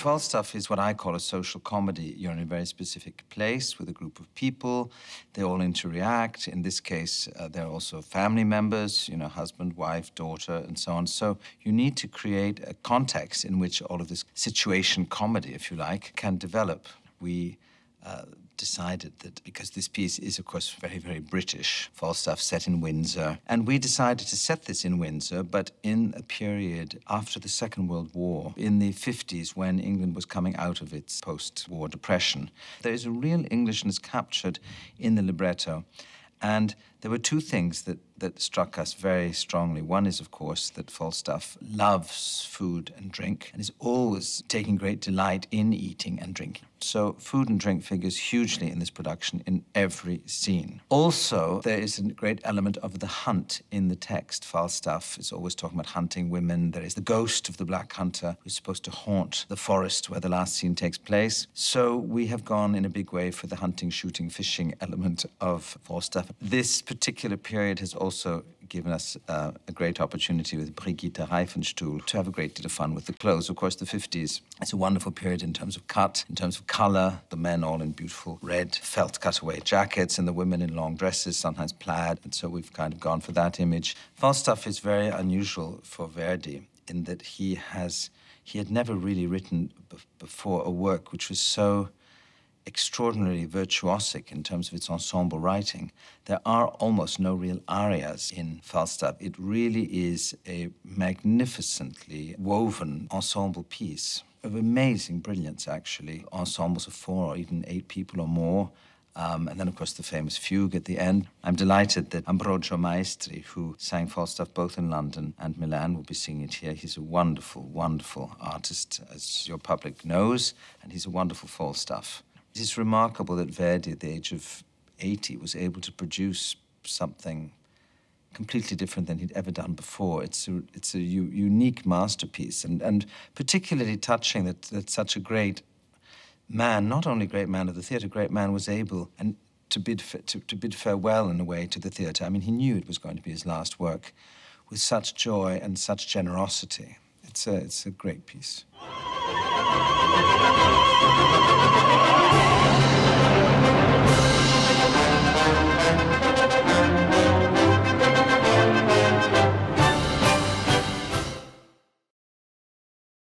Falstaff is what I call a social comedy. You're in a very specific place with a group of people. They all interact. In this case, they're also family members, you know, husband, wife, daughter, and so on. So you need to create a context in which all of this situation comedy, if you like, can develop. We decided that because this piece is, of course, very, very British, Falstaff set in Windsor, and we decided to set this in Windsor, but in a period after the Second World War, in the 50s, when England was coming out of its post-war depression. There is a real Englishness captured in the libretto, and there were two things that struck us very strongly. One is, of course, that Falstaff loves food and drink and is always taking great delight in eating and drinking. So food and drink figures hugely in this production in every scene. Also, there is a great element of the hunt in the text. Falstaff is always talking about hunting women. There is the ghost of the Black Hunter who's supposed to haunt the forest where the last scene takes place. So we have gone in a big way for the hunting, shooting, fishing element of Falstaff. This particular period has also given us a great opportunity with Brigitte Reifenstuhl to have a great deal of fun with the clothes. Of course, the 50s is a wonderful period in terms of cut, in terms of colour. The men all in beautiful red felt cutaway jackets and the women in long dresses, sometimes plaid, and so we've kind of gone for that image. Falstaff is very unusual for Verdi in that he had never really written before a work which was so extraordinarily virtuosic in terms of its ensemble writing. There are almost no real arias in Falstaff. It really is a magnificently woven ensemble piece of amazing brilliance, actually. Ensembles of 4 or even 8 people or more. And then, of course, the famous fugue at the end. I'm delighted that Ambrogio Maestri, who sang Falstaff both in London and Milan, will be singing it here. He's a wonderful, wonderful artist, as your public knows, and he's a wonderful Falstaff. It is remarkable that Verdi, at the age of 80, was able to produce something completely different than he'd ever done before. It's a unique masterpiece, and particularly touching that such a great man, not only great man of the theatre, great man, was able to bid farewell, in a way, to the theatre. I mean, he knew it was going to be his last work with such joy and such generosity. It's a great piece.